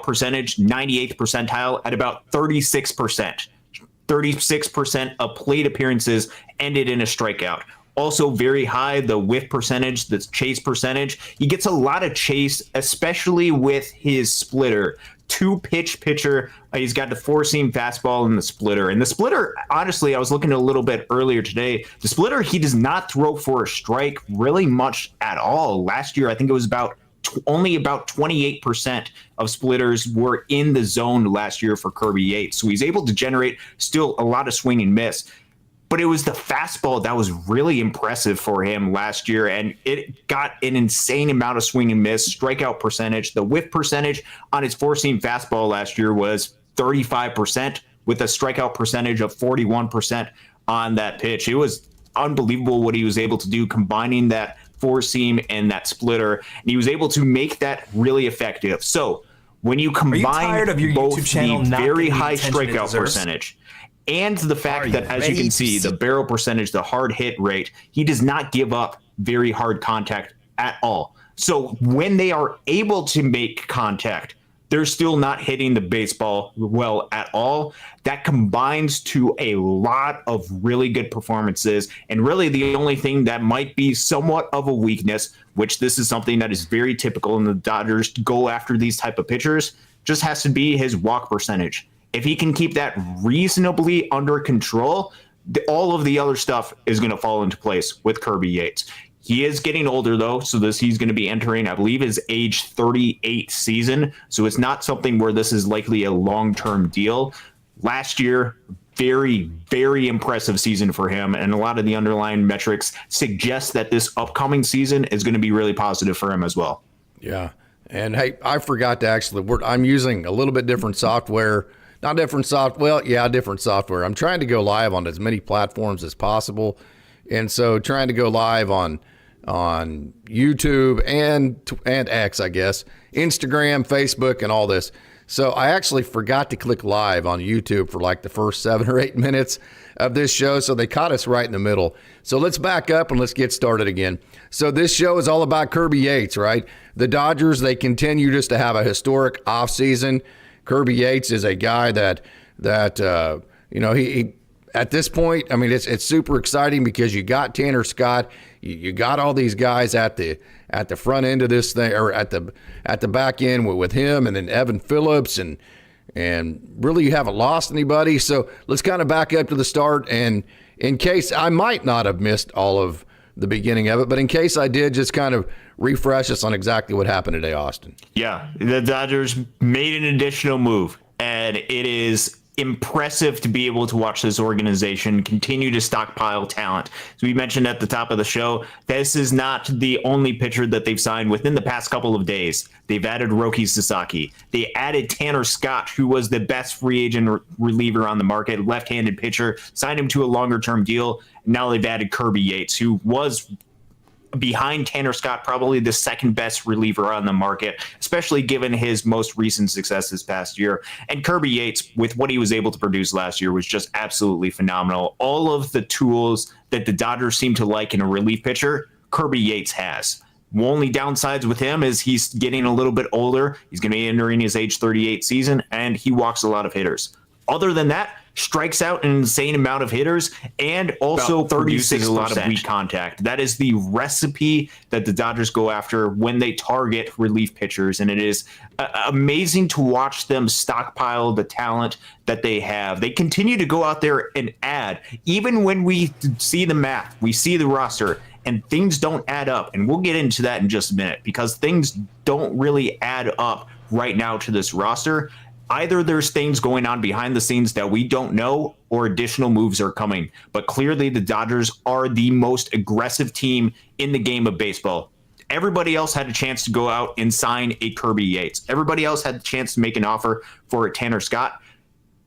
percentage, 98th percentile at about 36%. 36% of plate appearances ended in a strikeout. Also very high, the whiff percentage, the chase percentage. He gets a lot of chase, especially with his splitter. Two-pitch pitcher. He's got the four-seam fastball and the splitter. And the splitter, honestly, I was looking a little bit earlier today. The splitter, he does not throw for a strike really much at all. Last year, I think it was only about 28% of splitters were in the zone last year for Kirby Yates. So he's able to generate still a lot of swing and miss. But it was the fastball that was really impressive for him last year, and it got an insane amount of swing and miss, strikeout percentage. The whiff percentage on his four-seam fastball last year was 35%, with a strikeout percentage of 41% on that pitch. It was unbelievable what he was able to do, combining that four-seam and that splitter, and he was able to make that really effective. So when you combine both the very high strikeout percentage and the fact that, as you can see, the barrel percentage, the hard hit rate, he does not give up very hard contact at all. So when they are able to make contact, they're still not hitting the baseball well at all. That combines to a lot of really good performances. And really the only thing that might be somewhat of a weakness, which this is something that is very typical in the Dodgers to go after these type of pitchers, just has to be his walk percentage. If he can keep that reasonably under control, all of the other stuff is going to fall into place with Kirby Yates. He is getting older, though, so he's going to be entering, I believe, his age 38 season. So it's not something where this is likely a long-term deal. Last year, very, very impressive season for him, and a lot of the underlying metrics suggest that this upcoming season is going to be really positive for him as well. Yeah, and hey, I forgot to I'm using a little bit different software. Different software. I'm trying to go live on as many platforms as possible. And so trying to go live on YouTube and X, I guess, Instagram, Facebook, and all this. So I actually forgot to click live on YouTube for like the first 7 or 8 minutes of this show. So they caught us right in the middle. So let's back up and let's get started again. So this show is all about Kirby Yates, right? The Dodgers, they continue just to have a historic offseason. Kirby Yates is a guy that he at this point, I mean, it's super exciting because you got Tanner Scott, you got all these guys at the front end of this thing, or at the back end with him, and then Evan Phillips, and really you haven't lost anybody. So let's kind of back up to the start, and in case I might not have missed all of the beginning of it, but in case I did, just kind of refresh us on exactly what happened today, Austin. Yeah, the Dodgers made an additional move, and it is impressive to be able to watch this organization continue to stockpile talent. So we mentioned at the top of the show, this is not the only pitcher that they've signed within the past couple of days. They've added RokiSasaki. They added Tanner Scott, who was the best free agent reliever on the market, left-handed pitcher, signed him to a longer-term deal. Now they've added Kirby Yates, who was behind Tanner Scott, probably the second best reliever on the market, especially given his most recent success this past year. And Kirby Yates, with what he was able to produce last year, was just absolutely phenomenal. All of the tools that the Dodgers seem to like in a relief pitcher, Kirby Yates has. The only downsides with him is he's getting a little bit older. He's going to be entering his age 38 season, and he walks a lot of hitters. Other than that, strikes out an insane amount of hitters, and also produces a lot of weak contact. That is the recipe that the Dodgers go after when they target relief pitchers, and it is amazing to watch them stockpile the talent that they have. They continue to go out there and add, even when we see the math, we see the roster, and things don't add up. And we'll get into that in just a minute, because things don't really add up right now to this roster. Either there's things going on behind the scenes that we don't know, or additional moves are coming. But clearly the Dodgers are the most aggressive team in the game of baseball. Everybody else had a chance to go out and sign a Kirby Yates. Everybody else had a chance to make an offer for a Tanner Scott.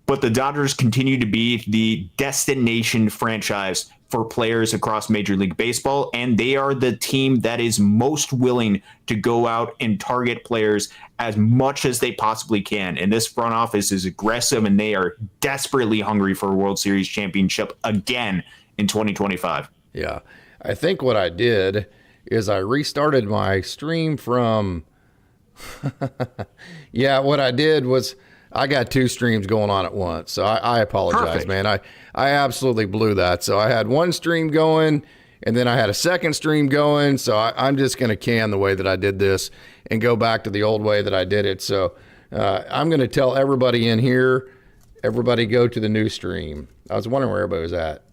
But the Dodgers continue to be the destination franchise for players across Major League Baseball, and they are the team that is most willing to go out and target players as much as they possibly can. And this front office is aggressive, and they are desperately hungry for a World Series championship again in 2025. Yeah, I think what I did is I restarted my stream from Yeah, what I did was I got 2 streams going on at once. So I apologize, Perfect. man. I absolutely blew that. So I had 1 stream going, and then I had a 2nd stream going. So I'm just going to can the way that I did this and go back to the old way that I did it. So I'm going to tell everybody in here, everybody go to the new stream. I was wondering where everybody was at.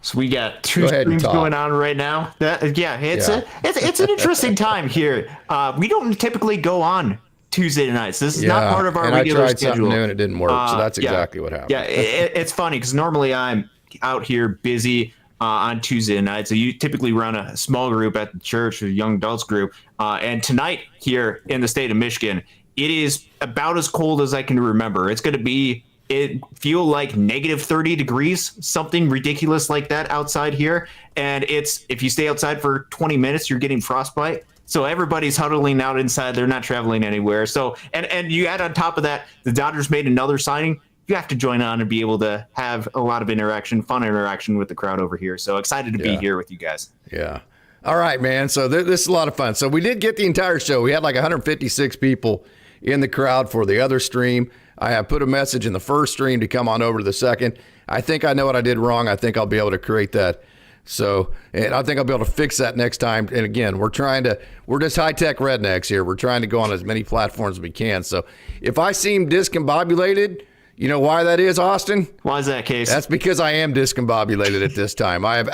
So we got 2 streams going on right now. It's an interesting time here. We don't typically go on Tuesday nights. This is not part of our regular I tried schedule. Something new and it didn't work, so that's exactly what happened. Yeah, it's funny because normally I'm out here busy on Tuesday night. So you typically run a small group at the church, a young adults group. And tonight here in the state of Michigan, it is about as cold as I can remember. It's going to feel like negative 30 degrees, something ridiculous like that outside here. And if you stay outside for 20 minutes, you're getting frostbite. So everybody's huddling out inside. They're not traveling anywhere. So, and you add on top of that, the Dodgers made another signing. You have to join on and be able to have a lot of fun interaction with the crowd over here. So excited to be here with you guys. Yeah. All right, man. So this is a lot of fun. So we did get the entire show. We had like 156 people in the crowd for the other stream. I have put a message in the first stream to come on over to the second. I think I know what I did wrong. I think I'll be able to create that. So, and I think I'll be able to fix that next time. And again, we're just high-tech rednecks here. We're trying to go on as many platforms as we can. So if I seem discombobulated, you know why that is, Austin? Why is that, Case? That's because I am discombobulated at this time. I've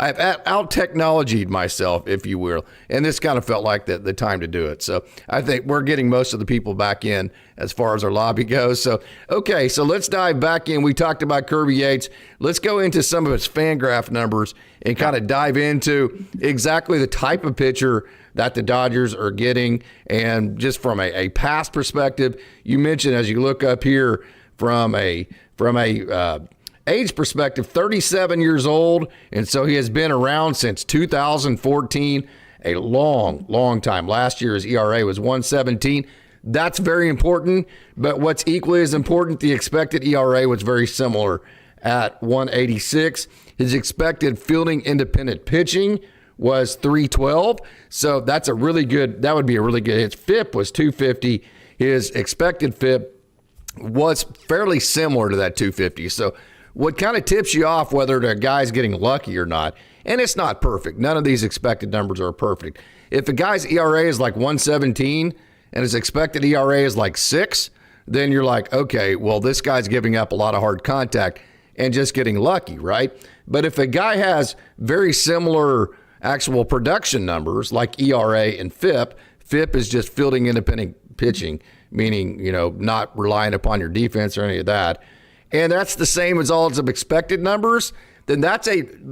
out-technologied myself, if you will, and this kind of felt like the time to do it. So I think we're getting most of the people back in as far as our lobby goes. So, okay, so let's dive back in. We talked about Kirby Yates. Let's go into some of his FanGraph numbers and kind of dive into exactly the type of pitcher that the Dodgers are getting. And just from a past perspective, you mentioned as you look up here from a age perspective, 37 years old, and so he has been around since 2014, a long time. Last year his ERA was 1.17. That's very important, but what's equally as important, the expected ERA was very similar at 1.86. His expected fielding independent pitching was 3.12, so that would be a really good. His FIP was 2.50. His expected FIP was fairly similar to that 2.50. So what kind of tips you off whether the guy's getting lucky or not? And it's not perfect. None of these expected numbers are perfect. If a guy's ERA is like 1.17 and his expected ERA is like 6, then you're like, okay, well, this guy's giving up a lot of hard contact and just getting lucky, right? But if a guy has very similar actual production numbers like ERA and FIP is just fielding independent pitching, meaning, not relying upon your defense or any of that. And that's the same as all of expected numbers, then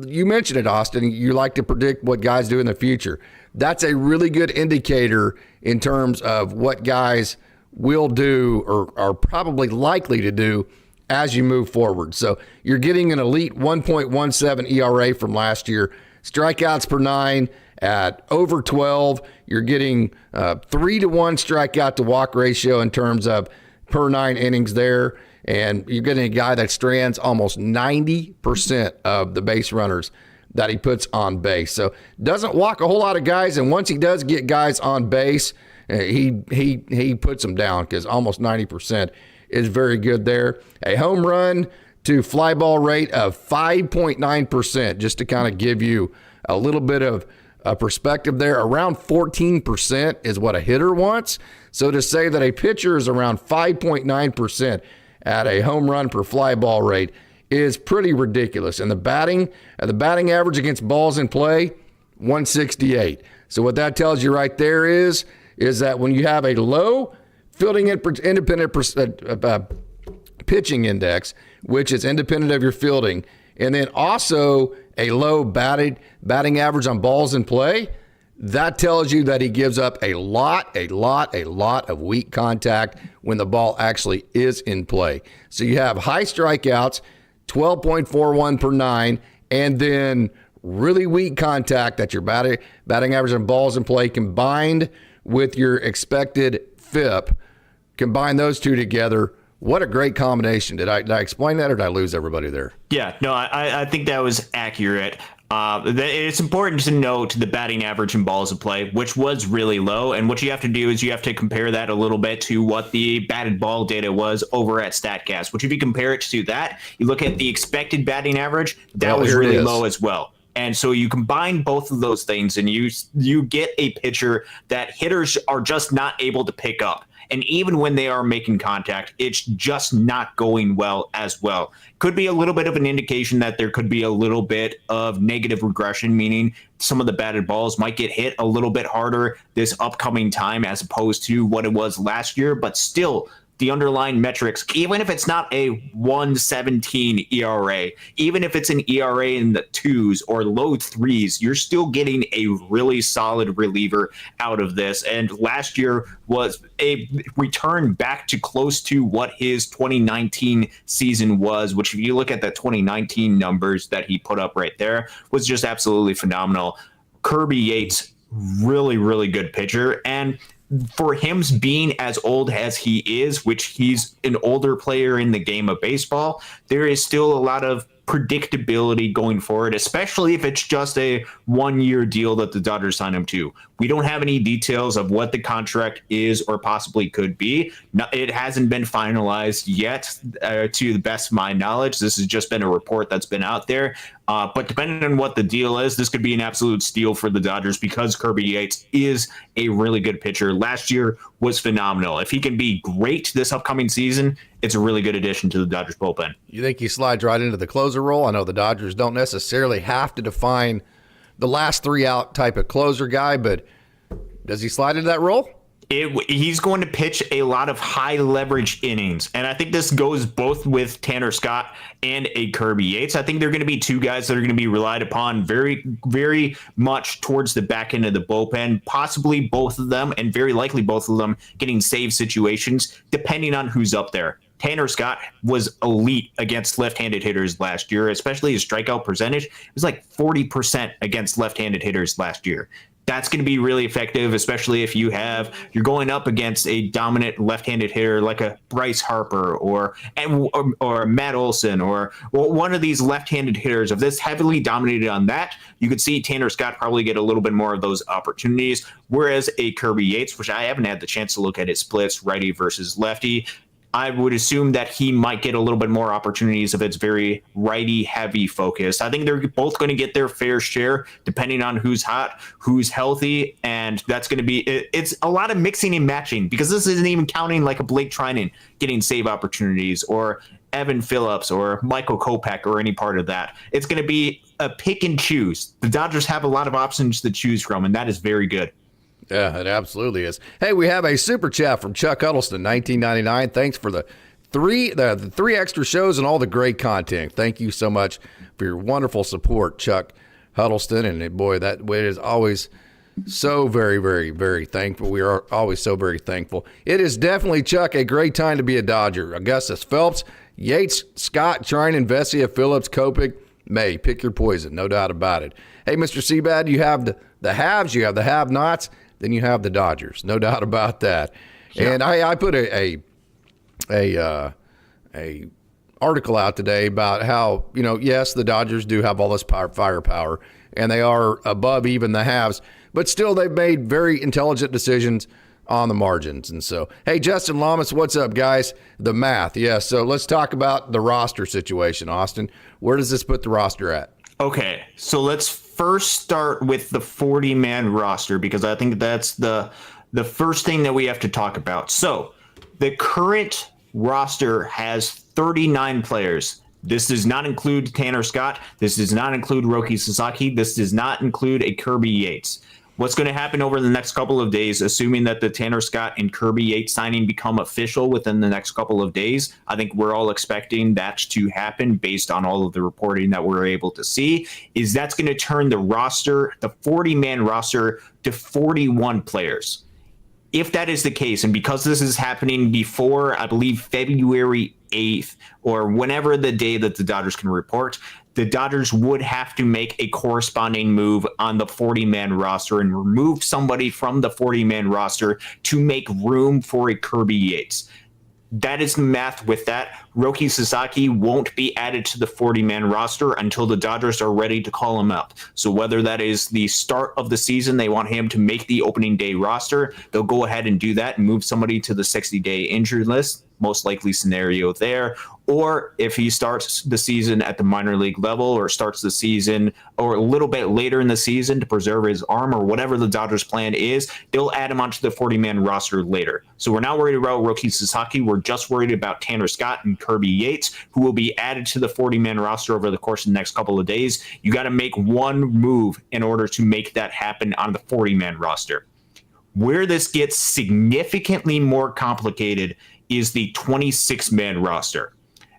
you mentioned it, Austin, you like to predict what guys do in the future. That's a really good indicator in terms of what guys will do or are probably likely to do as you move forward. So you're getting an elite 1.17 ERA from last year, strikeouts per 9 at over 12. You're getting 3-1 strikeout to walk ratio in terms of per 9 innings there. And you're getting a guy that strands almost 90% of the base runners that he puts on base. So doesn't walk a whole lot of guys. And once he does get guys on base, he puts them down because almost 90% is very good there. A home run to fly ball rate of 5.9%, just to kind of give you a little bit of a perspective there. Around 14% is what a hitter wants. So to say that a pitcher is around 5.9% at a home run per fly ball rate is pretty ridiculous. And the batting average against balls in play, 168. So what that tells you right there is that when you have a low fielding independent pitching index, which is independent of your fielding, and then also a low batting average on balls in play, that tells you that he gives up a lot of weak contact when the ball actually is in play. So you have high strikeouts, 12.41 per 9, and then really weak contact that your batting average on balls in play combined with your expected FIP. Combine those two together. What a great combination. Did I explain that or did I lose everybody there? Yeah, no, I think that was accurate. It's important to note the batting average in balls of play, which was really low. And what you have to do is you have to compare that a little bit to what the batted ball data was over at StatCast, which if you compare it to that, you look at the expected batting average, that was really low as well. And so you combine both of those things and you get a pitcher that hitters are just not able to pick up. And even when they are making contact, it's just not going well as well. Could be a little bit of an indication that there could be a little bit of negative regression, meaning some of the batted balls might get hit a little bit harder this upcoming time as opposed to what it was last year. But still, the underlying metrics, even if it's not a 1.17 ERA, even if it's an ERA in the 2s or low 3s, you're still getting a really solid reliever out of this. And last year was a return back to close to what his 2019 season was, which if you look at the 2019 numbers that he put up right there, was just absolutely phenomenal. Kirby Yates, really, really good pitcher. And for him being as old as he is, which he's an older player in the game of baseball, there is still a lot of predictability going forward, especially if it's just a 1-year deal that the Dodgers sign him to. We don't have any details of what the contract is or possibly could be. It hasn't been finalized yet, to the best of my knowledge. This has just been a report that's been out there. But depending on what the deal is, this could be an absolute steal for the Dodgers because Kirby Yates is a really good pitcher. Last year was phenomenal. If he can be great this upcoming season, it's a really good addition to the Dodgers bullpen. You think he slides right into the closer role? I know the Dodgers don't necessarily have to define the last 3 out type of closer guy, but does he slide into that role? He's going to pitch a lot of high leverage innings. And I think this goes both with Tanner Scott and a Kirby Yates. I think they're going to be two guys that are going to be relied upon very, very much towards the back end of the bullpen, possibly both of them, and very likely both of them getting save situations, depending on who's up there. Tanner Scott was elite against left-handed hitters last year, especially his strikeout percentage. It was like 40% against left-handed hitters last year. That's going to be really effective, especially if you're going up against a dominant left-handed hitter like a Bryce Harper or Matt Olson or one of these left-handed hitters. If this heavily dominated on that, you could see Tanner Scott probably get a little bit more of those opportunities. Whereas a Kirby Yates, which I haven't had the chance to look at his splits, righty versus lefty, I would assume that he might get a little bit more opportunities if it's very righty-heavy focused. I think they're both going to get their fair share depending on who's hot, who's healthy, and that's going to be it's a lot of mixing and matching because this isn't even counting like a Blake Trinan getting save opportunities or Evan Phillips or Michael Kopech or any part of that. It's going to be a pick and choose. The Dodgers have a lot of options to choose from, and that is very good. Yeah, it absolutely is. Hey, we have a super chat from Chuck Huddleston, 1999. Thanks for the three extra shows and all the great content. Thank you so much for your wonderful support, Chuck Huddleston. And boy, that it is always so very, very, very thankful. We are always so very thankful. It is definitely, Chuck, a great time to be a Dodger. Augustus Phelps, Yates, Scott, Trinan, Vesia, Phillips, Kopech, May. Pick your poison, no doubt about it. Hey, Mr. Seabad, you have the haves, you have the have-nots. Then you have the Dodgers, no doubt about that. Yeah. And I put a article out today about how, yes, the Dodgers do have all this firepower, and they are above even the haves, but still they've made very intelligent decisions on the margins. And so, hey, Justin Lamas, what's up, guys? The math, yes. So let's talk about the roster situation, Austin. Where does this put the roster at? Okay, so let's first start with the 40-man roster because I think that's the first thing that we have to talk about. So the current roster has 39 players. This does not include Tanner Scott. This does not include RokiSasaki. This does not include a Kirby Yates. What's going to happen over the next couple of days, assuming that the Tanner Scott and Kirby Yates signing become official within the next couple of days, I think we're all expecting that to happen based on all of the reporting that we're able to see, is that's going to turn the roster, the 40-man roster, to 41 players. If that is the case, and because this is happening before, I believe, February 8th, or whenever the day that the Dodgers can report, the Dodgers would have to make a corresponding move on the 40-man roster and remove somebody from the 40-man roster to make room for a Kirby Yates. That is the math with that. RokiSasaki won't be added to the 40-man roster until the Dodgers are ready to call him up. So whether that is the start of the season, they want him to make the opening day roster, they'll go ahead and do that and move somebody to the 60-day injured list, most likely scenario there. Or if he starts the season at the minor league level, or starts the season or a little bit later in the season to preserve his arm, or whatever the Dodgers plan is, they'll add him onto the 40-man roster later. So we're not worried about RokiSasaki. We're just worried about Tanner Scott and Kirby Yates, who will be added to the 40-man roster over the course of the next couple of days. You got to make one move in order to make that happen on the 40-man roster. Where this gets significantly more complicated is the 26-man roster.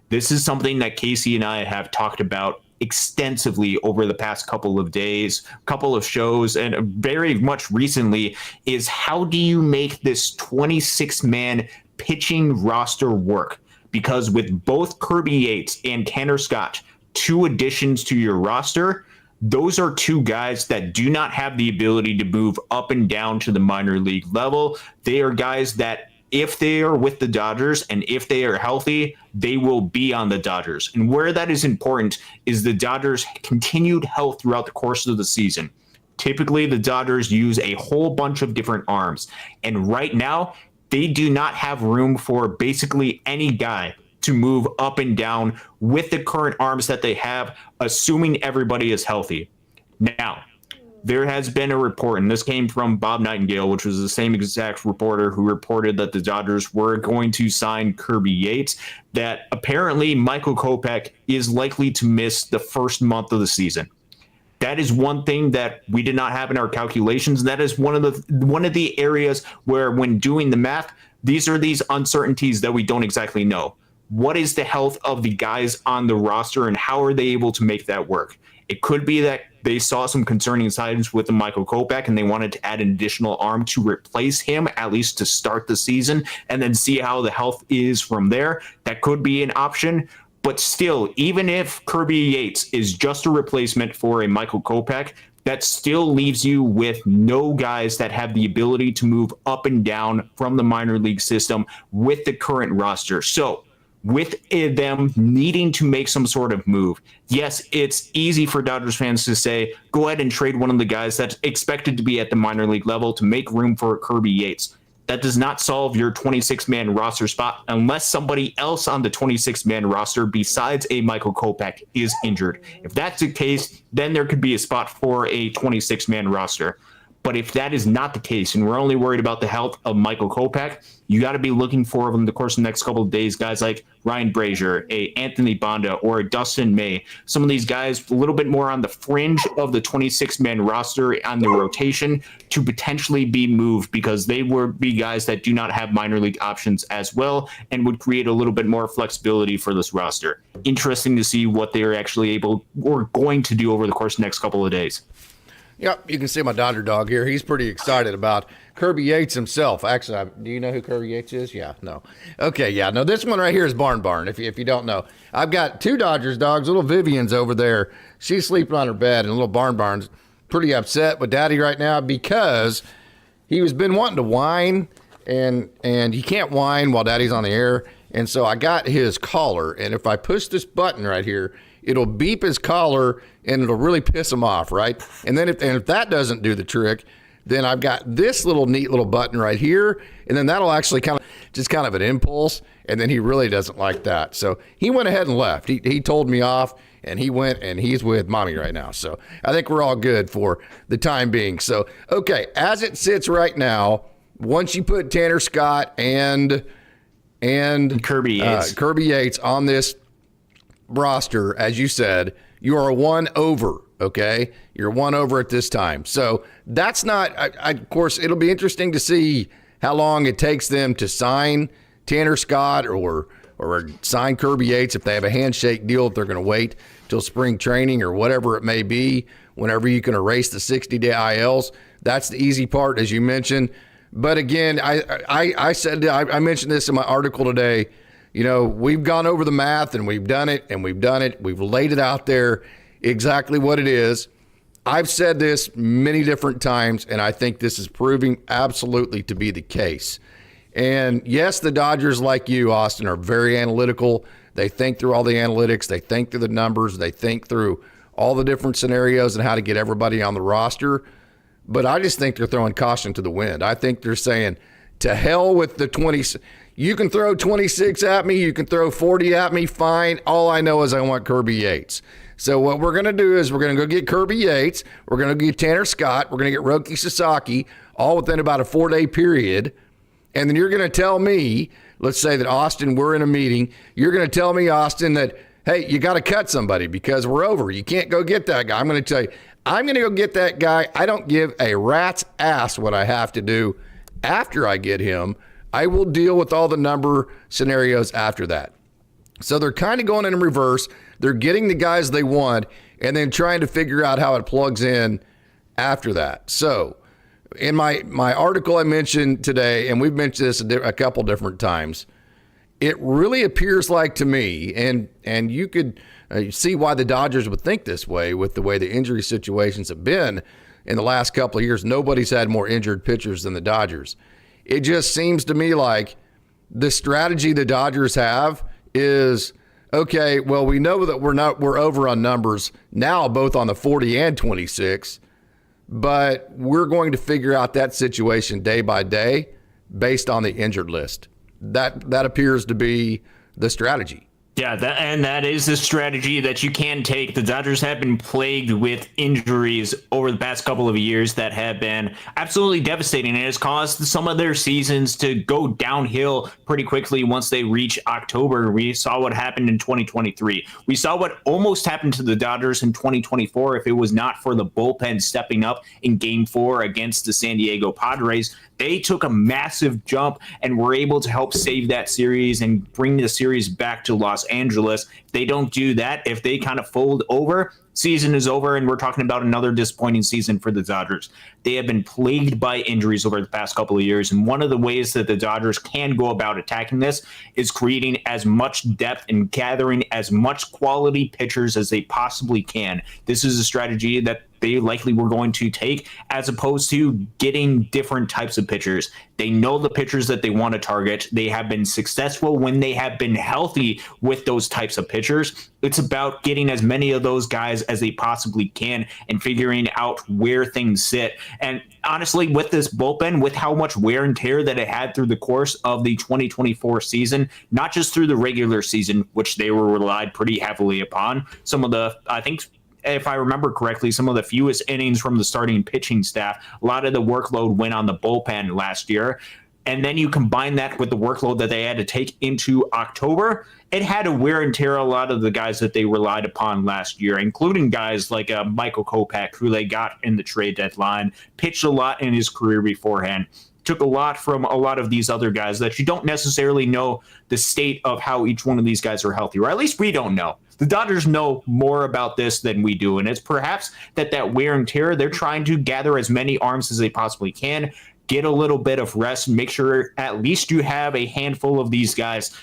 This is something that Casey and I have talked about extensively over the past couple of days, couple of shows, and very much recently, is how do you make this 26-man pitching roster work? Because with both Kirby Yates and Tanner Scott, 2 additions to your roster, those are 2 guys that do not have the ability to move up and down to the minor league level. They are guys that, if they are with the Dodgers and if they are healthy, they will be on the Dodgers. And where that is important is the Dodgers' continued health throughout the course of the season. Typically, the Dodgers use a whole bunch of different arms. And right now, they do not have room for basically any guy to move up and down with the current arms that they have, assuming everybody is healthy. Now, there has been a report, and this came from Bob Nightingale, which was the same exact reporter who reported that the Dodgers were going to sign Kirby Yates, that apparently Michael Kopech is likely to miss the first month of the season. That is one thing that we did not have in our calculations. That is one of the areas where, when doing the math, these are these uncertainties that we don't exactly know. What is the health of the guys on the roster, and how are they able to make that work? It could be that they saw some concerning signs with the Michael Kopech and they wanted to add an additional arm to replace him, at least to start the season, and then see how the health is from there. That could be an option. But still, even if Kirby Yates is just a replacement for a Michael Kopech, that still leaves you with no guys that have the ability to move up and down from the minor league system with the current roster. So with them needing to make some sort of move, yes, it's easy for Dodgers fans to say, go ahead and trade one of the guys that's expected to be at the minor league level to make room for Kirby Yates. That does not solve your 26-man roster spot unless somebody else on the 26-man roster besides a Michael Kopech is injured. If that's the case, then there could be a spot for a 26-man roster. But if that is not the case, and we're only worried about the health of Michael Kopech, you got to be looking for over the course of the next couple of days, guys like Ryan Brazier, a Anthony Banda, or a Dustin May. Some of these guys a little bit more on the fringe of the 26-man roster on the rotation to potentially be moved, because they would be guys that do not have minor league options as well and would create a little bit more flexibility for this roster. Interesting to see what they're actually able or going to do over the course of the next couple of days. Yep, you can see my Dodger dog here. He's pretty excited about Kirby Yates himself. Actually, do you know who Kirby Yates is? Yeah, no. Okay, yeah, no, this one right here is Barn, if you don't know. I've got 2 Dodgers dogs. Little Vivian's over there. She's sleeping on her bed, and little Barn's pretty upset with Daddy right now because he was been wanting to whine, and he can't whine while Daddy's on the air. And so I got his collar, and if I push this button right here, it'll beep his collar, and it'll really piss him off, right? And then if that doesn't do the trick, then I've got this little neat little button right here, and then that'll actually kind of an impulse, and then he really doesn't like that. So he went ahead and left. He told me off, and he went, and he's with Mommy right now. So I think we're all good for the time being. So, okay, as it sits right now, once you put Tanner Scott and Kirby Yates on this roster, as you said, you are 1 over, okay? You're 1 over at this time. So that's not, of course, it'll be interesting to see how long it takes them to sign Tanner Scott or sign Kirby Yates, if they have a handshake deal, if they're going to wait till spring training or whatever it may be, whenever you can erase the 60-day ILs. That's the easy part, as you mentioned. But again, I mentioned this in my article today. You know, we've gone over the math, and we've done it. We've laid it out there exactly what it is. I've said this many different times, and I think this is proving absolutely to be the case. And yes, the Dodgers, like you, Austin, are very analytical. They think through all the analytics. They think through the numbers. They think through all the different scenarios and how to get everybody on the roster. But I just think they're throwing caution to the wind. I think they're saying, to hell with the 20. You can throw 26 at me. You can throw 40 at me. Fine. All I know is I want Kirby Yates. So what we're going to do is we're going to go get Kirby Yates. We're going to get Tanner Scott. We're going to get RokiSasaki, all within about a 4-day period. And then you're going to tell me, let's say that Austin, we're in a meeting. You're going to tell me, Austin, that, hey, you got to cut somebody because we're over. You can't go get that guy. I'm going to tell you, I'm going to go get that guy. I don't give a rat's ass what I have to do after I get him. I will deal with all the number scenarios after that. So they're kind of going in reverse. They're getting the guys they want and then trying to figure out how it plugs in after that. So in my article I mentioned today, and we've mentioned this a couple different times, it really appears like to me, and you could see why the Dodgers would think this way with the way the injury situations have been in the last couple of years. Nobody's had more injured pitchers than the Dodgers. It just seems to me like the strategy the Dodgers have is, okay, well, we know that we're over on numbers now, both on the 40 and 26, but we're going to figure out that situation day by day based on the injured list. That appears to be the strategy. Yeah, that is the strategy that you can take. The Dodgers have been plagued with injuries over the past couple of years that have been absolutely devastating, and it has caused some of their seasons to go downhill pretty quickly once they reach October. We saw what happened in 2023. We saw what almost happened to the Dodgers in 2024 if it was not for the bullpen stepping up in Game 4 against the San Diego Padres. They took a massive jump and were able to help save that series and bring the series back to Los Angeles. If they don't do that, if they kind of fold over, season is over, and we're talking about another disappointing season for the Dodgers. They have been plagued by injuries over the past couple of years, and one of the ways that the Dodgers can go about attacking this is creating as much depth and gathering as much quality pitchers as they possibly can. This is a strategy that they likely were going to take, as opposed to getting different types of pitchers. They know the pitchers that they want to target. They have been successful when they have been healthy with those types of pitchers. It's about getting as many of those guys as they possibly can and figuring out where things sit. And honestly, with this bullpen, with how much wear and tear that it had through the course of the 2024 season, not just through the regular season, which they were relied pretty heavily upon, some of the, I think, if I remember correctly, some of the fewest innings from the starting pitching staff. A lot of the workload went on the bullpen last year. And then you combine that with the workload that they had to take into October. It had to wear and tear a lot of the guys that they relied upon last year, including guys like Michael Kopech, who they got in the trade deadline, pitched a lot in his career beforehand. Took a lot from a lot of these other guys that you don't necessarily know the state of how each one of these guys are healthy, or at least we don't know. The Dodgers know more about this than we do, and it's perhaps that wear and tear, they're trying to gather as many arms as they possibly can, get a little bit of rest, and make sure at least you have a handful of these guys,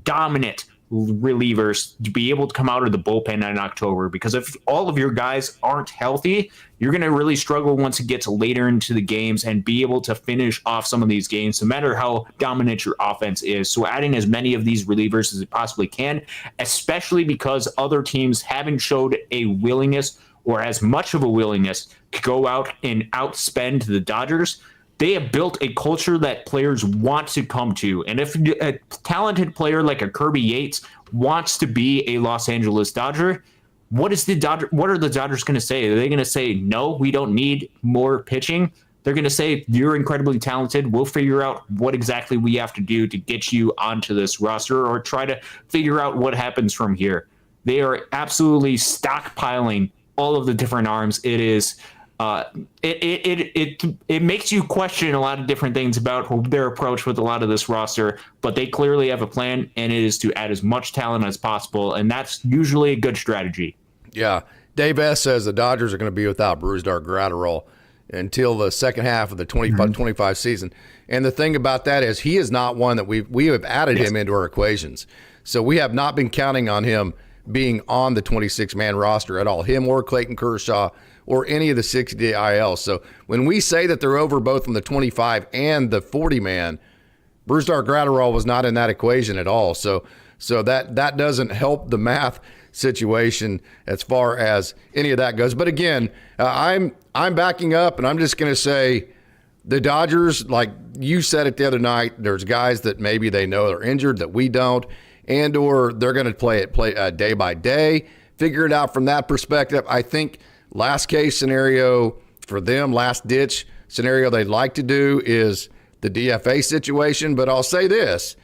dominant relievers, to be able to come out of the bullpen in October. Because if all of your guys aren't healthy, you're going to really struggle once it gets later into the games and be able to finish off some of these games, no matter how dominant your offense is. So adding as many of these relievers as it possibly can, especially because other teams haven't showed a willingness or as much of a willingness to go out and outspend the Dodgers. They have built a culture that players want to come to. And if a talented player like a Kirby Yates wants to be a Los Angeles Dodger, what are the Dodgers going to say? Are they going to say, no, we don't need more pitching? They're going to say, you're incredibly talented. We'll figure out what exactly we have to do to get you onto this roster, or try to figure out what happens from here. They are absolutely stockpiling all of the different arms. It is it makes you question a lot of different things about their approach with a lot of this roster, but they clearly have a plan, and it is to add as much talent as possible, and that's usually a good strategy. Yeah. Dave S. says the Dodgers are going to be without Brusdar Graterol until the second half of the 25 season. And the thing about that is he is not one that we have added him into our equations. So we have not been counting on him being on the 26-man roster at all, him or Clayton Kershaw or any of the 60 IL. So when we say that they're over both on the 25 and the 40-man, Brusdar Graterol was not in that equation at all. So So that doesn't help the math situation as far as any of that goes. But again, I'm backing up, and I'm just going to say the Dodgers, like you said it the other night, there's guys that maybe they know are injured that we don't, and or they're going to play day by day, figure it out from that perspective. I think last case scenario for them, last ditch scenario they'd like to do is the DFA situation. But I'll say this,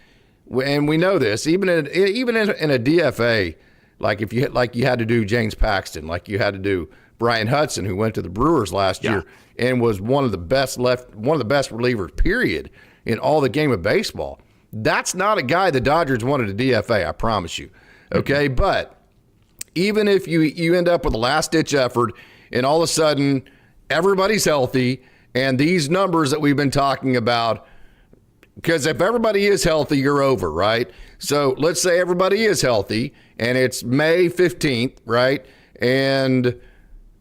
and we know this, even in a DFA, like if you had to do James Paxton, like you had to do Brian Hudson, who went to the Brewers last year and was one of the best relievers, period, in all the game of baseball. That's not a guy the Dodgers wanted to DFA, I promise you. Okay, but even if you end up with a last-ditch effort and all of a sudden everybody's healthy and these numbers that we've been talking about, because if everybody is healthy, you're over, right? So let's say everybody is healthy and it's May 15th, right? And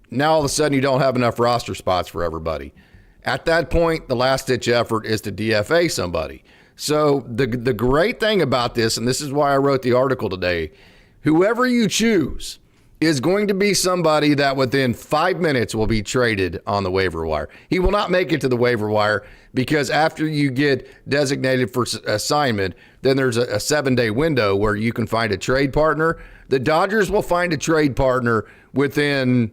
now all of a sudden you don't have enough roster spots for everybody. At that point, the last-ditch effort is to DFA somebody. So the great thing about this, and this is why I wrote the article today, whoever you choose is going to be somebody that within 5 minutes will be traded on the waiver wire. He will not make it to the waiver wire because after you get designated for assignment, then there's a 7-day window where you can find a trade partner. The Dodgers will find a trade partner within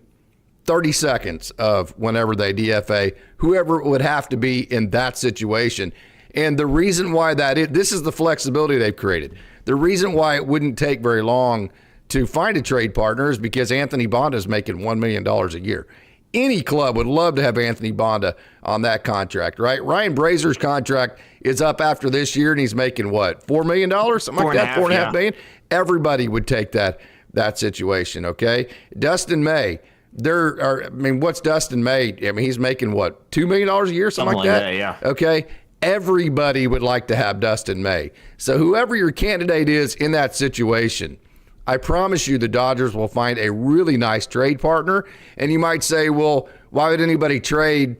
30 seconds of whenever they DFA, whoever it would have to be in that situation. And the reason why this is the flexibility they've created. The reason why it wouldn't take very long to find a trade partner is because Anthony Bonda is making $1 million a year. Any club would love to have Anthony Bonda on that contract, right? Ryan Brazier's contract is up after this year, and he's making what, $4 million, something like that, $4.5 million. Everybody would take that situation, okay? Dustin May, what's Dustin May? I mean, he's making what, $2 million a year, something like that? Yeah. Okay. Everybody would like to have Dustin May. So whoever your candidate is in that situation, I promise you the Dodgers will find a really nice trade partner. And you might say, well, why would anybody trade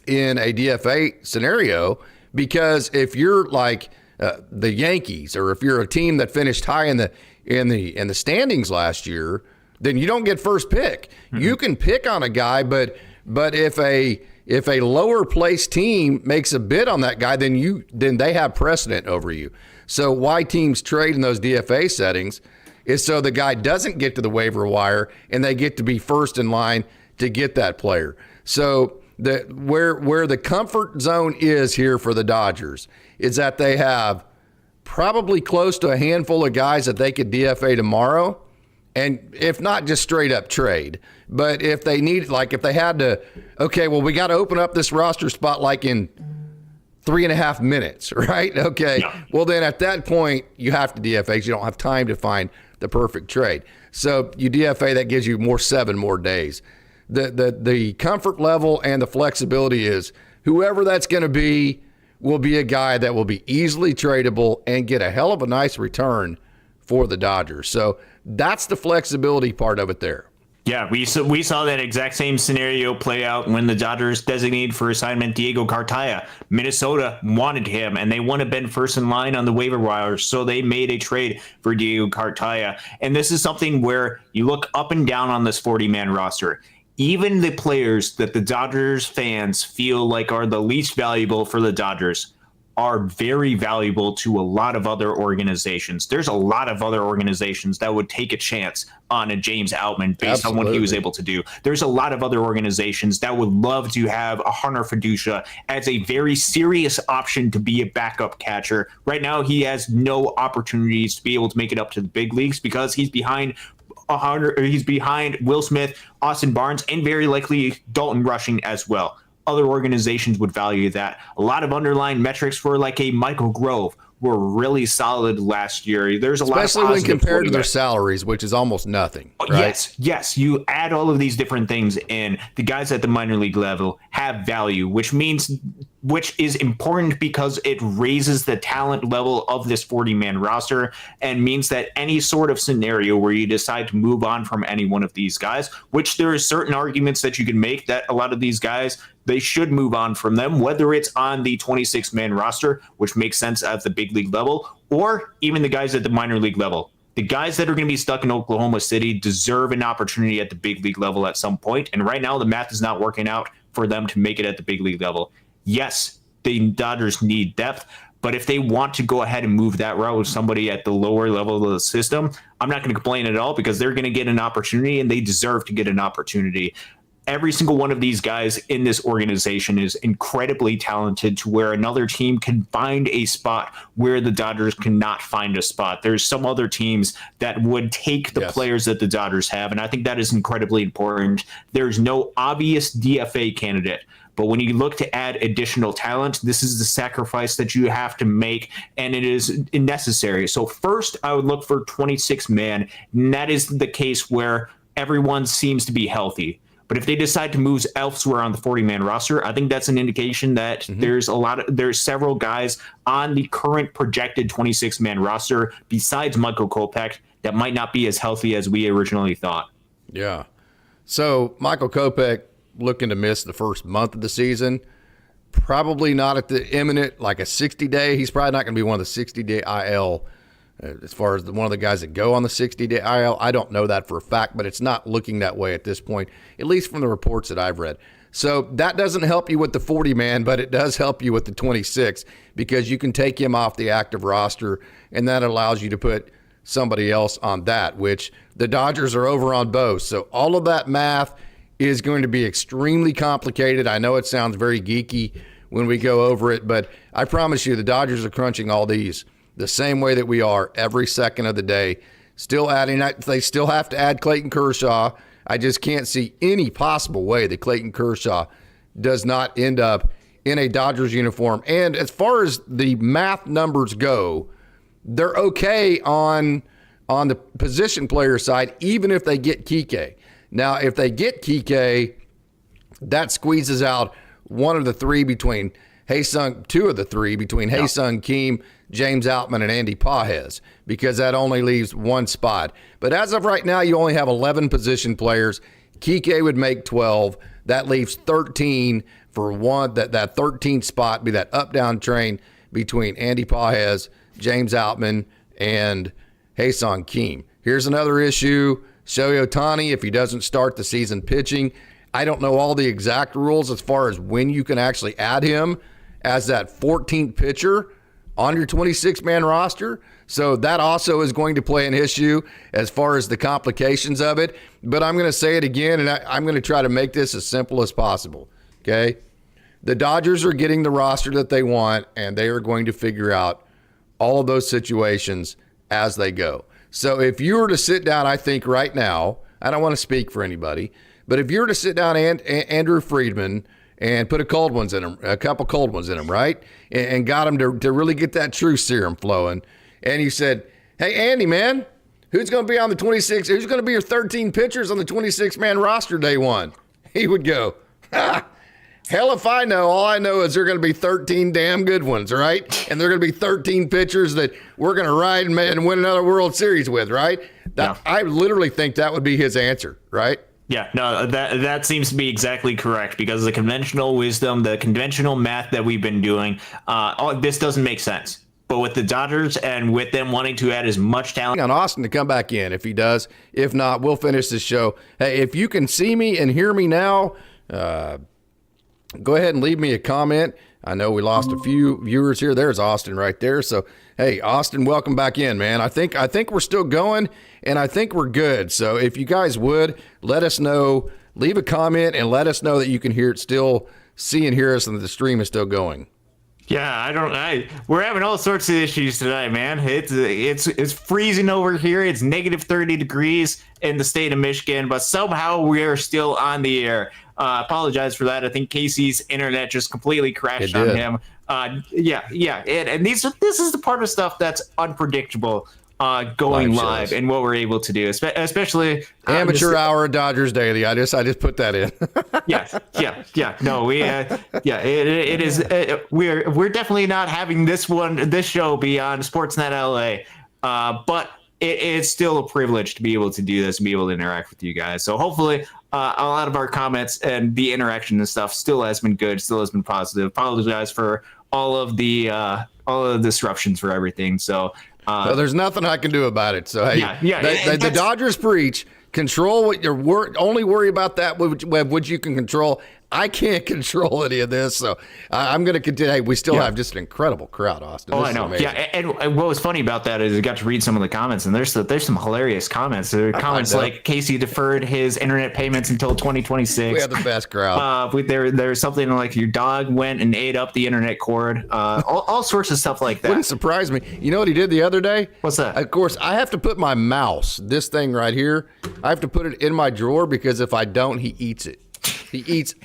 in a DFA scenario? Because if you're like the Yankees, or if you're a team that finished high in the standings last year, then you don't get first pick. Mm-hmm. You can pick on a guy, but if a lower placed team makes a bid on that guy, then they have precedent over you. So why teams trade in those DFA settings is so the guy doesn't get to the waiver wire and they get to be first in line to get that player. So where the comfort zone is here for the Dodgers is that they have probably close to a handful of guys that they could DFA tomorrow. And if not just straight up trade, but if they need, like if they had to, okay, well, we got to open up this roster spot like in 3.5 minutes, right? Okay. Yeah. Well, then at that point, you have to DFA because you don't have time to find the perfect trade. So you DFA, that gives you 7 more days. The comfort level and the flexibility is whoever that's going to be will be a guy that will be easily tradable and get a hell of a nice return for the Dodgers. So that's the flexibility part of it there. Yeah, we saw that exact same scenario play out when the Dodgers designated for assignment Diego Cartaya. Minnesota wanted him, and they wouldn't have been first in line on the waiver wire, so they made a trade for Diego Cartaya. And this is something where you look up and down on this 40-man roster. Even the players that the Dodgers fans feel like are the least valuable for the Dodgers are very valuable to a lot of other organizations. There's a lot of other organizations that would take a chance on a James Outman based on what he was able to do. There's a lot of other organizations that would love to have a Hunter Fiducia as a very serious option to be a backup catcher. Right now, he has no opportunities to be able to make it up to the big leagues because he's behind Will Smith, Austin Barnes, and very likely Dalton Rushing as well. Other organizations would value that. A lot of underlying metrics for like a Michael Grove were really solid last year. There's especially when compared to their salaries, which is almost nothing. Right? Yes. You add all of these different things in. The guys at the minor league level have value, which is important because it raises the talent level of this 40-man roster and means that any sort of scenario where you decide to move on from any one of these guys, which there are certain arguments that you can make that a lot of these guys they should move on from them, whether it's on the 26-man roster, which makes sense at the big league level, or even the guys at the minor league level. The guys that are going to be stuck in Oklahoma City deserve an opportunity at the big league level at some point. And right now, the math is not working out for them to make it at the big league level. Yes, the Dodgers need depth, but if they want to go ahead and move that route with somebody at the lower level of the system, I'm not going to complain at all, because they're going to get an opportunity and they deserve to get an opportunity. Every single one of these guys in this organization is incredibly talented to where another team can find a spot where the Dodgers cannot find a spot. There's some other teams that would take the players that the Dodgers have, and I think that is incredibly important. There's no obvious DFA candidate, but when you look to add additional talent, this is the sacrifice that you have to make, and it is necessary. So first, I would look for 26-man, and that is the case where everyone seems to be healthy. But if they decide to move elsewhere on the 40-man roster, I think that's an indication that there's several guys on the current projected 26-man roster besides Michael Kopech that might not be as healthy as we originally thought. Yeah. So Michael Kopech looking to miss the first month of the season. Probably not at the imminent, like a 60-day. He's probably not going to be one of the 60-day IL. As far as one of the guys that go on the 60-day IL, I don't know that for a fact, but it's not looking that way at this point, at least from the reports that I've read. So that doesn't help you with the 40-man, but it does help you with the 26, because you can take him off the active roster, and that allows you to put somebody else on that, which the Dodgers are over on both. So all of that math is going to be extremely complicated. I know it sounds very geeky when we go over it, but I promise you the Dodgers are crunching all these the same way that we are every second of the day. Still adding, they still have to add Clayton Kershaw. I just can't see any possible way that Clayton Kershaw does not end up in a Dodgers uniform. And as far as the math numbers go, they're okay on the position player side, even if they get Kike. Now, if they get Kike, that squeezes out one of the three between two of the three between Ha-Seong Kim, James Outman, and Andy Pages, because that only leaves one spot. But as of right now, you only have 11 position players. Kike would make 12. That leaves 13 for one. That 13th spot be that up-down train between Andy Pages, James Outman, and Ha-Seong Kim. Here's another issue. ShoheiOhtani, if he doesn't start the season pitching, I don't know all the exact rules as far as when you can actually add him as that 14th pitcher on your 26-man roster. So that also is going to play an issue as far as the complications of it. But I'm going to say it again, and I'm going to try to make this as simple as possible, okay? The Dodgers are getting the roster that they want, and they are going to figure out all of those situations as they go. So if you were to sit down, I think right now, I don't want to speak for anybody, but if you were to sit down Andrew Friedman and put a couple cold ones in him, right? And got him to really get that truth serum flowing. And you said, hey, Andy, man, who's going to be on the 26? Who's going to be your 13 pitchers on the 26-man roster day one? He would go, hell if I know. All I know is there are going to be 13 damn good ones, right? And there are going to be 13 pitchers that we're going to ride and win another World Series with, right? I literally think that would be his answer, right? Yeah, no, that seems to be exactly correct, because the conventional wisdom, the conventional math that we've been doing, this doesn't make sense. But with the Dodgers and with them wanting to add as much talent on Austin to come back in if he does. If not, we'll finish this show. Hey, if you can see me and hear me now, go ahead and leave me a comment. I know we lost a few viewers here. There's Austin right there. So, hey, Austin, welcome back in, man. I think we're still going, and I think we're good. So if you guys would, let us know. Leave a comment and let us know that you can see and hear us, and that the stream is still going. Yeah, we're having all sorts of issues tonight, man. It's freezing over here. It's negative 30 degrees in the state of Michigan, but somehow we are still on the air. Apologize for that. I think Casey's internet just completely crashed on him. And this is the part of stuff that's unpredictable going live and what we're able to do, especially amateur hour Dodgers Daily. I just put that in. No, it is. We're definitely not having this show be on Sportsnet LA, but it's still a privilege to be able to do this and be able to interact with you guys. So hopefully a lot of our comments and the interaction and stuff still has been good, still has been positive. Apologize for all of the disruptions for everything. So there's nothing I can do about it. So hey, the Dodgers preach. Control what you're only worry about that which you can control. I can't control any of this, so I'm going to continue. Hey, we still have just an incredible crowd, Austin. I know. Yeah, and what was funny about that is I got to read some of the comments, and there's some hilarious comments. There are comments like Casey deferred his internet payments until 2026. We have the best crowd. There's something like your dog went and ate up the internet cord. All sorts of stuff like that. Wouldn't surprise me. You know what he did the other day? What's that? Of course, I have to put my mouse, this thing right here, I have to put it in my drawer because if I don't, he eats it. He eats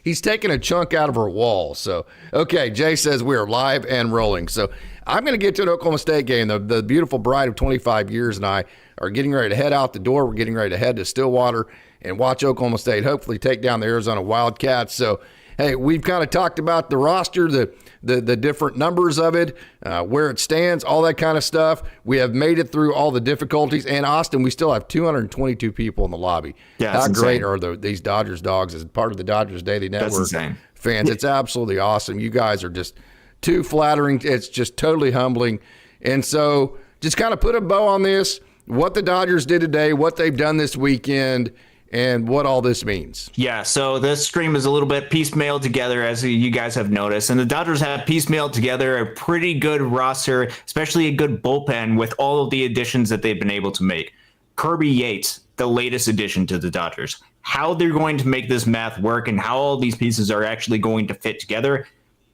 he's taking a chunk out of her wall. So, okay, Jay says we are live and rolling. So I'm going to get to an Oklahoma State game. The beautiful bride of 25 years and I are getting ready to head out the door. We're getting ready to head to Stillwater and watch Oklahoma State hopefully take down the Arizona Wildcats. So, hey, we've kind of talked about the roster, the different numbers of it, where it stands, all that kind of stuff. We have made it through all the difficulties. And, Austin, we still have 222 people in the lobby. Yeah, how great are these Dodgers dogs as part of the Dodgers Daily Network fans? It's absolutely awesome. You guys are just too flattering. It's just totally humbling. And so just kind of put a bow on this, what the Dodgers did today, what they've done this weekend, and what all this means. Yeah, so this stream is a little bit piecemeal together, as you guys have noticed. And the Dodgers have piecemealed together a pretty good roster, especially a good bullpen with all of the additions that they've been able to make. Kirby Yates, the latest addition to the Dodgers. How they're going to make this math work and how all these pieces are actually going to fit together,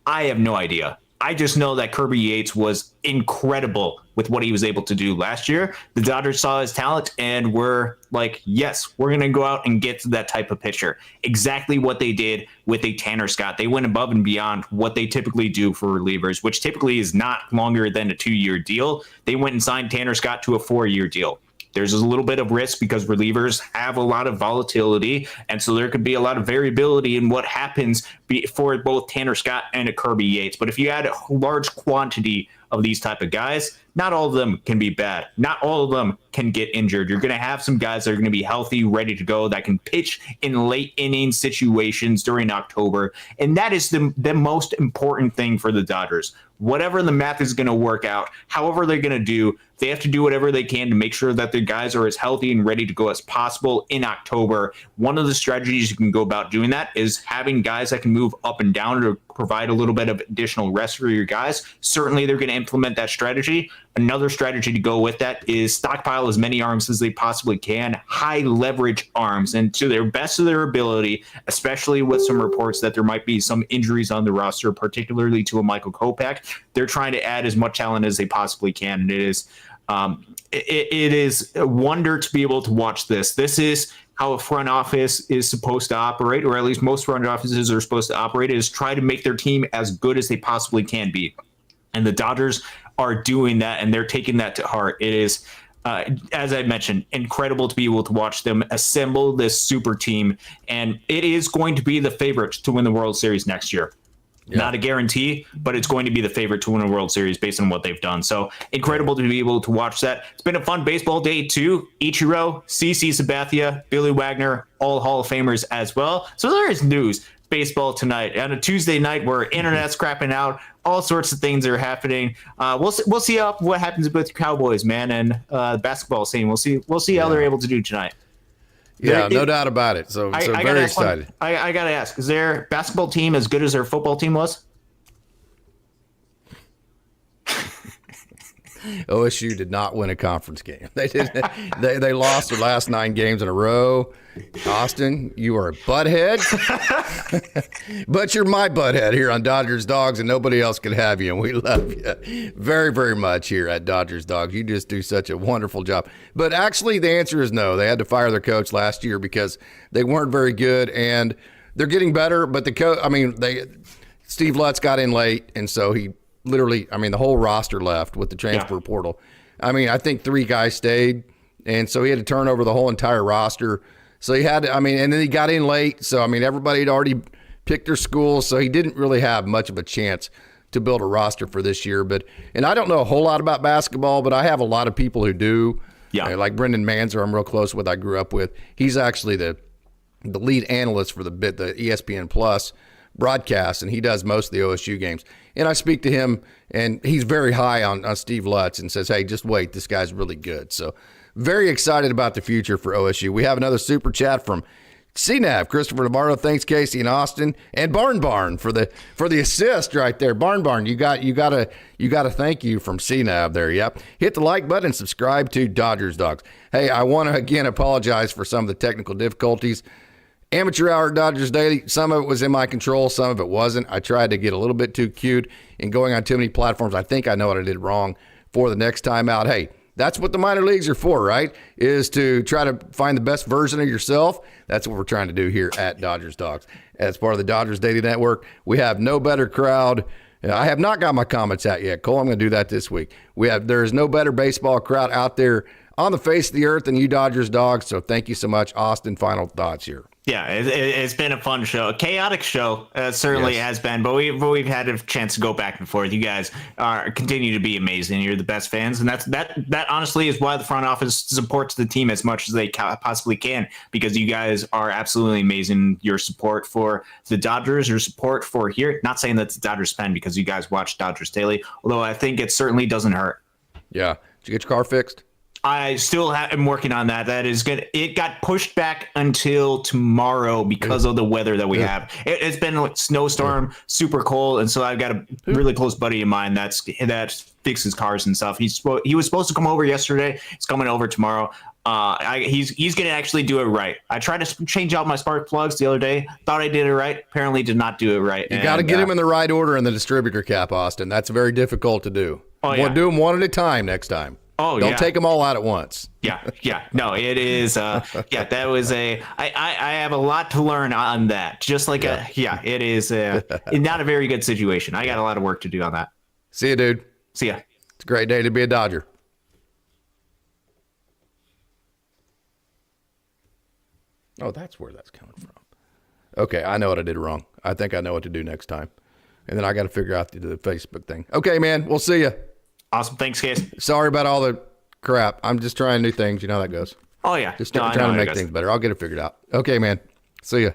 I have no idea. I just know that Kirby Yates was incredible with what he was able to do last year. The Dodgers saw his talent and were like, yes, we're going to go out and get to that type of pitcher. Exactly what they did with a Tanner Scott. They went above and beyond what they typically do for relievers, which typically is not longer than a 2-year deal. They went and signed Tanner Scott to a 4-year deal. There's a little bit of risk because relievers have a lot of volatility, and so there could be a lot of variability in what happens for both Tanner Scott and a Kirby Yates. But if you add a large quantity of these type of guys, not all of them can be bad. Not all of them can get injured. You're going to have some guys that are going to be healthy, ready to go, that can pitch in late inning situations during October. And that is the most important thing for the Dodgers. Whatever the math is going to work out, however they're going to do, they have to do whatever they can to make sure that their guys are as healthy and ready to go as possible in October. One of the strategies you can go about doing that is having guys that can move up and down to provide a little bit of additional rest for your guys. Certainly, they're going to implement that strategy. Another strategy to go with that is stockpile as many arms as they possibly can, high leverage arms, and to their best of their ability, especially with some reports that there might be some injuries on the roster, particularly to a Michael Kopech. They're trying to add as much talent as they possibly can, and it is a wonder to be able to watch this. This is how a front office is supposed to operate, or at least most front offices are supposed to operate, is try to make their team as good as they possibly can be. And the Dodgers are doing that, and they're taking that to heart. It is, as I mentioned, incredible to be able to watch them assemble this super team, and it is going to be the favorite to win the World Series next year. Yeah. Not a guarantee, but it's going to be the favorite to win a World Series based on what they've done. So incredible to be able to watch that. It's been a fun baseball day too. Ichiro, CC Sabathia, Billy Wagner, all Hall of Famers as well. So there is news baseball tonight on a Tuesday night where internet's crapping out. All sorts of things are happening. We'll see what happens with the Cowboys, man, and the basketball scene. We'll see how they're able to do tonight. Yeah, no doubt about it. So very excited. I got to ask, is their basketball team as good as their football team was? OSU did not win a conference game. They didn't. They lost their last 9 games in a row. Austin, you are a butthead, but you're my butthead here on Dodgers Dogs, and nobody else can have you. And we love you very, very much here at Dodgers Dogs. You just do such a wonderful job. But actually, the answer is no. They had to fire their coach last year because they weren't very good, and they're getting better. But the coach, Steve Lutz got in late, and so he. Literally, the whole roster left with the transfer portal. I think 3 guys stayed, and so he had to turn over the whole entire roster. So he had to, and then he got in late. So, everybody had already picked their schools, so he didn't really have much of a chance to build a roster for this year. And I don't know a whole lot about basketball, but I have a lot of people who do. Yeah. Like Brendan Manzer, I'm real close with, I grew up with. He's actually the lead analyst for the ESPN Plus broadcast, and he does most of the OSU games. And I speak to him, and he's very high on Steve Lutz and says, hey, just wait, this guy's really good. So very excited about the future for OSU. We have another super chat from CNAV, Christopher DeMardo. Thanks, Casey and Austin, and Barn for the assist right there. Barn, you got a thank you from CNAV there. Yep. Hit the like button and subscribe to Dodgers Dawgs. Hey, I want to again apologize for some of the technical difficulties. Amateur Hour at Dodgers Daily, some of it was in my control, some of it wasn't. I tried to get a little bit too cute and going on too many platforms. I think I know what I did wrong for the next time out. Hey, that's what the minor leagues are for, right? Is to try to find the best version of yourself. That's what we're trying to do here at Dodgers Dawgs. As part of the Dodgers Daily Network, we have no better crowd. I have not got my comments out yet, Cole. I'm going to do that this week. There is no better baseball crowd out there on the face of the earth than you Dodgers Dawgs. So thank you so much. Austin, final thoughts here. Yeah, it's been a fun show, a chaotic show. Certainly has been, but we've had a chance to go back and forth. You guys continue to be amazing. You're the best fans, and that honestly is why the front office supports the team as much as they possibly can, because you guys are absolutely amazing. Your support for the Dodgers, your support for here. Not saying that's the Dodgers fan because you guys watch Dodgers Daily, although I think it certainly doesn't hurt. Yeah. Did you get your car fixed? I still am working on that. That is good. It got pushed back until tomorrow because of the weather that we have. It's been like snowstorm, super cold, and so I've got a really close buddy of mine that fixes cars and stuff. He was supposed to come over yesterday. He's coming over tomorrow. He's gonna actually do it right. I tried to change out my spark plugs the other day. Thought I did it right. Apparently, did not do it right. You got to get him in the right order in the distributor cap, Austin. That's very difficult to do. We'll do them one at a time next time. Don't take them all out at once. Yeah. No, it is. That was I have a lot to learn on that. Just like it is not a very good situation. I got a lot of work to do on that. See you, dude. See ya. It's a great day to be a Dodger. Oh, that's where that's coming from. Okay, I know what I did wrong. I think I know what to do next time. And then I got to figure out the Facebook thing. Okay, man. We'll see you. Awesome. Thanks, Case. Sorry about all the crap. I'm just trying new things. You know how that goes. Oh, yeah. Just trying to make things better. I'll get it figured out. Okay, man. See ya.